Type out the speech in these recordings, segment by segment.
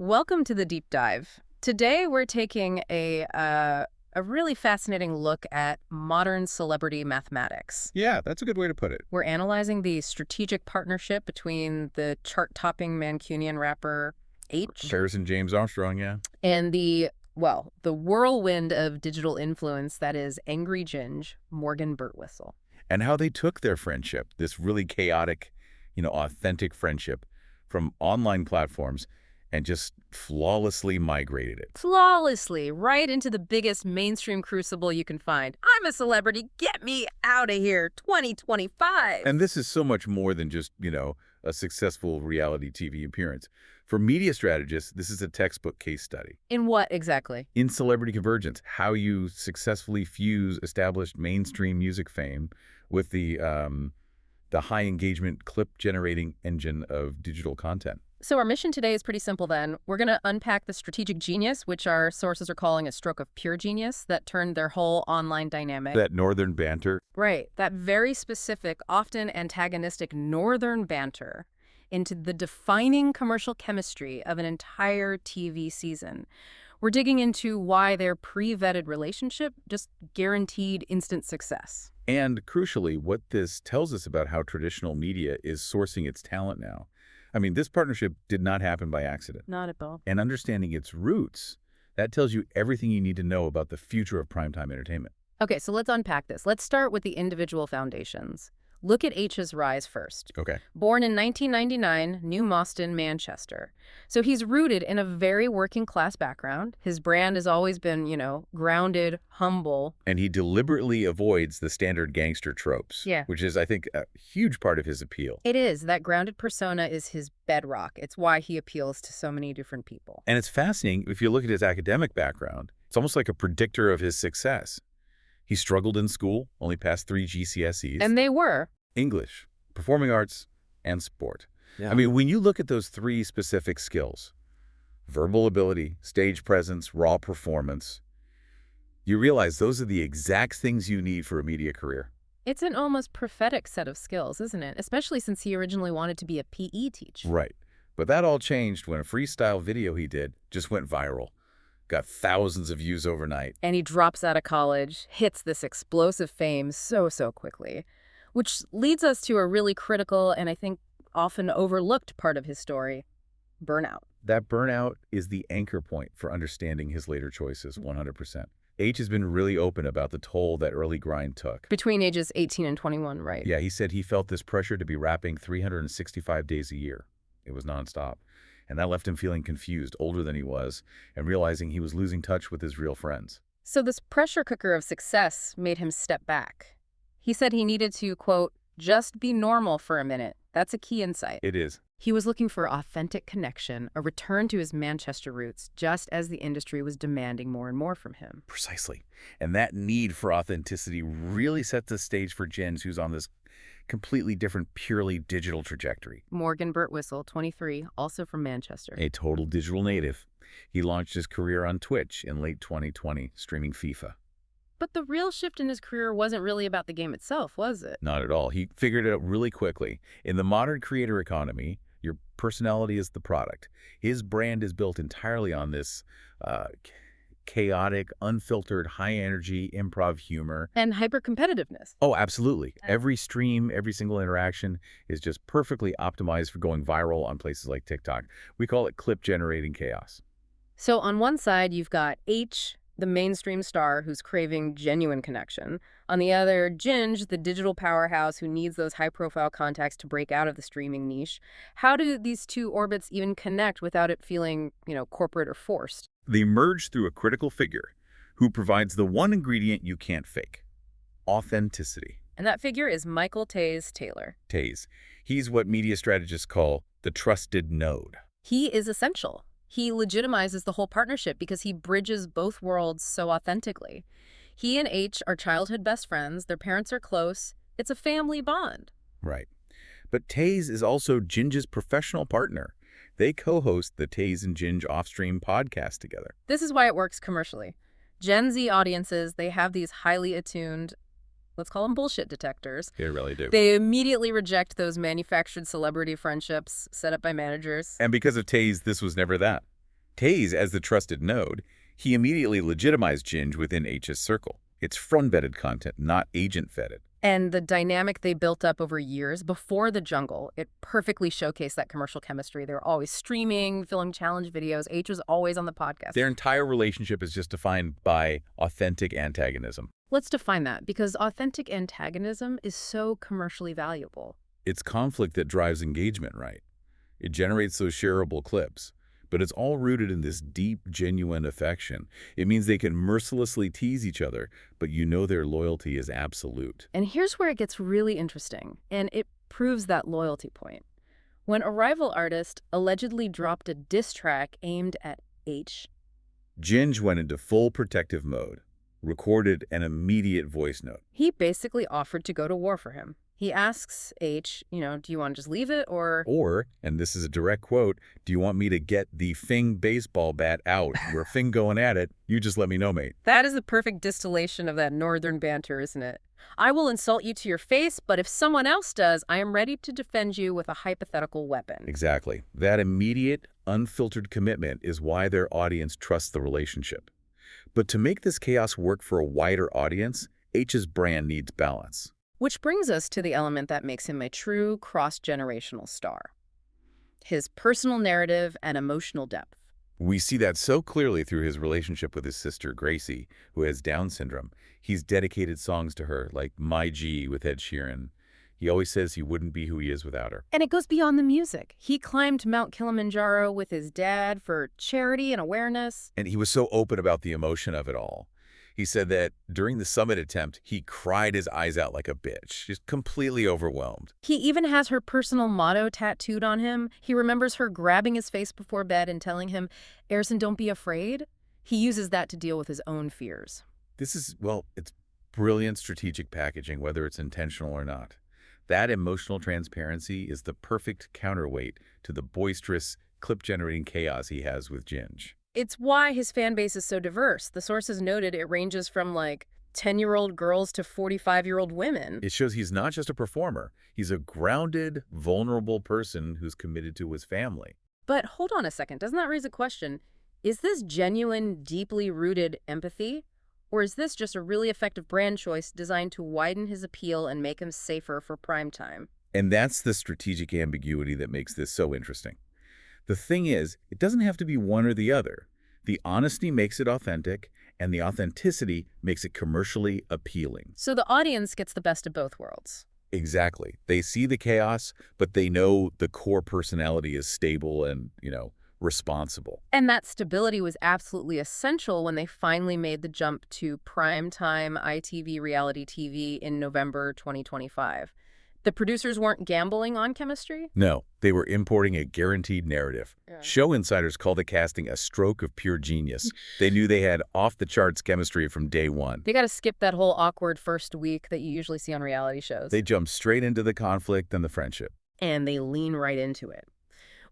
Welcome to the deep dive. Today we're taking a really fascinating look at modern celebrity mathematics. Yeah, that's a good way to put it. We're analyzing the strategic partnership between the chart-topping Mancunian rapper Aitch Bears and James Armstrong, yeah. and the whirlwind of digital influence that is Angry Ginge, Morgan Burtwistle. And how they took their friendship, this really chaotic, authentic friendship from online platforms and just flawlessly migrated it. Flawlessly, right into the biggest mainstream crucible you can find. I'm a celebrity, get me out of here, 2025. And this is so much more than just, a successful reality TV appearance. For media strategists, this is a textbook case study. In what exactly? In celebrity convergence, how you successfully fuse established mainstream music fame with the high engagement clip generating engine of digital content. So our mission today is pretty simple then. We're going to unpack the strategic genius, which our sources are calling a stroke of pure genius, that turned their whole online dynamic. That northern banter. Right. That very specific, often antagonistic northern banter into the defining commercial chemistry of an entire TV season. We're digging into why their pre-vetted relationship just guaranteed instant success. And crucially, what this tells us about how traditional media is sourcing its talent now. I mean, this partnership did not happen by accident. Not at all. And understanding its roots, that tells you everything you need to know about the future of primetime entertainment. Okay, so let's unpack this. Let's start with the individual foundations. Look at H's rise first. Okay. Born in 1999, New Moston, Manchester. So he's rooted in a very working class background. His brand has always been, grounded, humble. And he deliberately avoids the standard gangster tropes. Yeah. Which is, I think, a huge part of his appeal. It is. That grounded persona is his bedrock. It's why he appeals to so many different people. And it's fascinating, if you look at his academic background, it's almost like a predictor of his success. He struggled in school, only passed 3 GCSEs. And they were. English, performing arts, and sport. Yeah. I mean, when you look at those 3 specific skills, verbal ability, stage presence, raw performance, you realize those are the exact things you need for a media career. It's an almost prophetic set of skills, isn't it? Especially since he originally wanted to be a PE teacher. Right. But that all changed when a freestyle video he did just went viral. Got thousands of views overnight. And he drops out of college, hits this explosive fame so quickly, which leads us to a really critical and I think often overlooked part of his story, burnout. That burnout is the anchor point for understanding his later choices 100%. H has been really open about the toll that early grind took. Between ages 18 and 21, right? Yeah, he said he felt this pressure to be rapping 365 days a year. It was nonstop. And that left him feeling confused, older than he was, and realizing he was losing touch with his real friends. So this pressure cooker of success made him step back. He said he needed to, quote, just be normal for a minute. That's a key insight. It is. He was looking for authentic connection, a return to his Manchester roots, just as the industry was demanding more and more from him. Precisely. And that need for authenticity really set the stage for Jens, who's on this completely different, purely digital trajectory. Morgan Burtwistle, 23, also from Manchester. A total digital native. He launched his career on Twitch in late 2020, streaming FIFA. But the real shift in his career wasn't really about the game itself, was it? Not at all. He figured it out really quickly. In the modern creator economy, your personality is the product. His brand is built entirely on this chaotic, unfiltered, high-energy improv humor. And hyper-competitiveness. Oh, absolutely. Every stream, every single interaction is just perfectly optimized for going viral on places like TikTok. We call it clip-generating chaos. So on one side, you've got H, the mainstream star who's craving genuine connection. On the other, Ginge, the digital powerhouse who needs those high-profile contacts to break out of the streaming niche. How do these two orbits even connect without it feeling, corporate or forced? They merge through a critical figure who provides the one ingredient you can't fake: authenticity. And that figure is Michael Tays Taylor. Tays. He's what media strategists call the trusted node. He is essential. He legitimizes the whole partnership because he bridges both worlds so authentically. He and H are childhood best friends. Their parents are close. It's a family bond. Right. But Tays is also Ginge's professional partner. They co-host the Tays and Ginge off-stream podcast together. This is why it works commercially. Gen Z audiences, they have these highly attuned, let's call them bullshit detectors. They really do. They immediately reject those manufactured celebrity friendships set up by managers. And because of Tays, this was never that. Tays, as the trusted node, he immediately legitimized Ginge within H's circle. It's front-vetted content, not agent-vetted. And the dynamic they built up over years before the jungle, it perfectly showcased that commercial chemistry. They were always streaming, filming challenge videos. H was always on the podcast. Their entire relationship is just defined by authentic antagonism. Let's define that, because authentic antagonism is so commercially valuable. It's conflict that drives engagement, right? It generates those shareable clips. But it's all rooted in this deep, genuine affection. It means they can mercilessly tease each other, but you know their loyalty is absolute. And here's where it gets really interesting, and it proves that loyalty point. When a rival artist allegedly dropped a diss track aimed at H, Ginge went into full protective mode, recorded an immediate voice note. he basically offered to go to war for him. He asks H, do you want to just leave it or... Or, and this is a direct quote, do you want me to get the Fing baseball bat out? We're Fing going at it. You just let me know, mate. That is the perfect distillation of that northern banter, isn't it? I will insult you to your face, but if someone else does, I am ready to defend you with a hypothetical weapon. Exactly. That immediate, unfiltered commitment is why their audience trusts the relationship. But to make this chaos work for a wider audience, H's brand needs balance. Which brings us to the element that makes him a true cross-generational star. His personal narrative and emotional depth. We see that so clearly through his relationship with his sister, Gracie, who has Down syndrome. He's dedicated songs to her, like My G with Ed Sheeran. He always says he wouldn't be who he is without her. And it goes beyond the music. He climbed Mount Kilimanjaro with his dad for charity and awareness. And he was so open about the emotion of it all. He said that during the summit attempt, he cried his eyes out like a bitch, just completely overwhelmed. He even has her personal motto tattooed on him. He remembers her grabbing his face before bed and telling him, "Erson, don't be afraid." He uses that to deal with his own fears. This is, well, it's brilliant strategic packaging, whether it's intentional or not. That emotional transparency is the perfect counterweight to the boisterous, clip-generating chaos he has with Ginge. It's why his fan base is so diverse. The sources noted it ranges from, 10-year-old girls to 45-year-old women. It shows he's not just a performer. He's a grounded, vulnerable person who's committed to his family. But hold on a second. Doesn't that raise a question? Is this genuine, deeply rooted empathy? Or is this just a really effective brand choice designed to widen his appeal and make him safer for prime time? And that's the strategic ambiguity that makes this so interesting. The thing is, it doesn't have to be one or the other. The honesty makes it authentic, and the authenticity makes it commercially appealing. So the audience gets the best of both worlds. Exactly. They see the chaos, but they know the core personality is stable and, responsible. And that stability was absolutely essential when they finally made the jump to primetime ITV reality TV in November 2025. The producers weren't gambling on chemistry? No, they were importing a guaranteed narrative. Yeah. Show insiders call the casting a stroke of pure genius. They knew they had off-the-charts chemistry from day one. They got to skip that whole awkward first week that you usually see on reality shows. They jumped straight into the conflict and the friendship. And they lean right into it.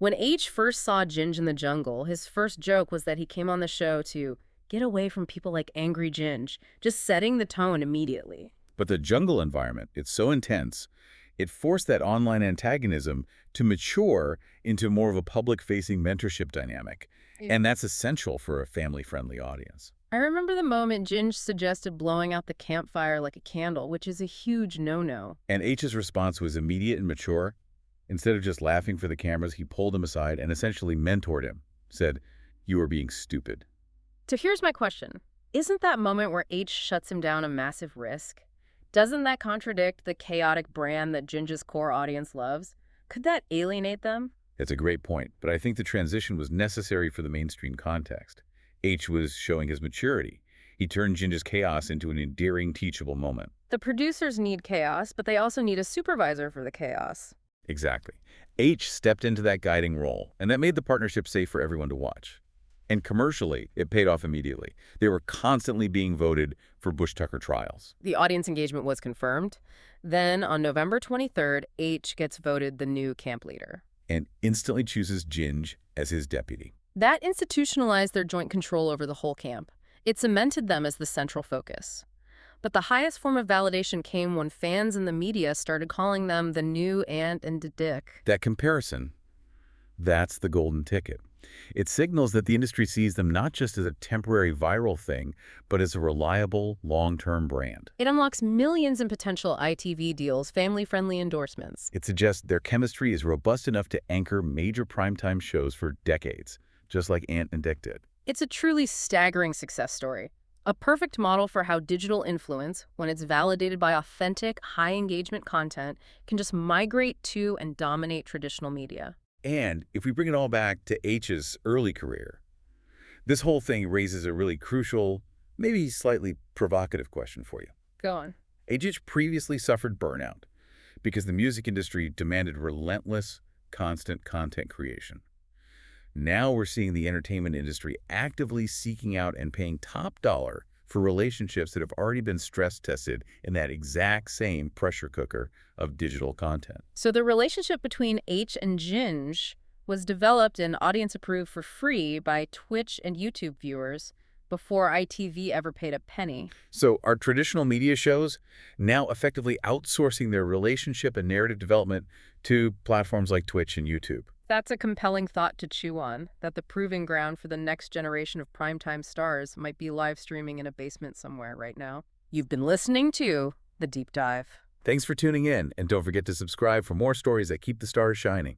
When H first saw Ginge in the jungle, his first joke was that he came on the show to get away from people like Angry Ginge, just setting the tone immediately. But the jungle environment, it's so intense, it forced that online antagonism to mature into more of a public-facing mentorship dynamic. And that's essential for a family-friendly audience. I remember the moment Ginge suggested blowing out the campfire like a candle, which is a huge no-no. And H's response was immediate and mature. Instead of just laughing for the cameras, he pulled him aside and essentially mentored him, said, "You are being stupid." So here's my question. Isn't that moment where H shuts him down a massive risk? Doesn't that contradict the chaotic brand that Ginge's core audience loves? Could that alienate them? That's a great point, but I think the transition was necessary for the mainstream context. H was showing his maturity. He turned Ginge's chaos into an endearing, teachable moment. The producers need chaos, but they also need a supervisor for the chaos. Exactly. H stepped into that guiding role, and that made the partnership safe for everyone to watch. And commercially, it paid off immediately. They were constantly being voted for Bush-Tucker trials. The audience engagement was confirmed. Then, on November 23rd, H gets voted the new camp leader. And instantly chooses Ginge as his deputy. That institutionalized their joint control over the whole camp. It cemented them as the central focus. But the highest form of validation came when fans and the media started calling them the new Ant and Dec. That comparison, that's the golden ticket. It signals that the industry sees them not just as a temporary viral thing, but as a reliable, long-term brand. It unlocks millions in potential ITV deals, family-friendly endorsements. It suggests their chemistry is robust enough to anchor major primetime shows for decades, just like Ant and Dec did. It's a truly staggering success story. A perfect model for how digital influence, when it's validated by authentic, high-engagement content, can just migrate to and dominate traditional media. And if we bring it all back to Aitch's early career, this whole thing raises a really crucial, maybe slightly provocative question for you. Go on. Aitch previously suffered burnout because the music industry demanded relentless, constant content creation. Now we're seeing the entertainment industry actively seeking out and paying top dollar for relationships that have already been stress tested in that exact same pressure cooker of digital content. So the relationship between Aitch and Ginge was developed and audience approved for free by Twitch and YouTube viewers before ITV ever paid a penny. So our traditional media shows now effectively outsourcing their relationship and narrative development to platforms like Twitch and YouTube. That's a compelling thought to chew on, that the proving ground for the next generation of primetime stars might be live streaming in a basement somewhere right now. You've been listening to The Deep Dive. Thanks for tuning in, and don't forget to subscribe for more stories that keep the stars shining.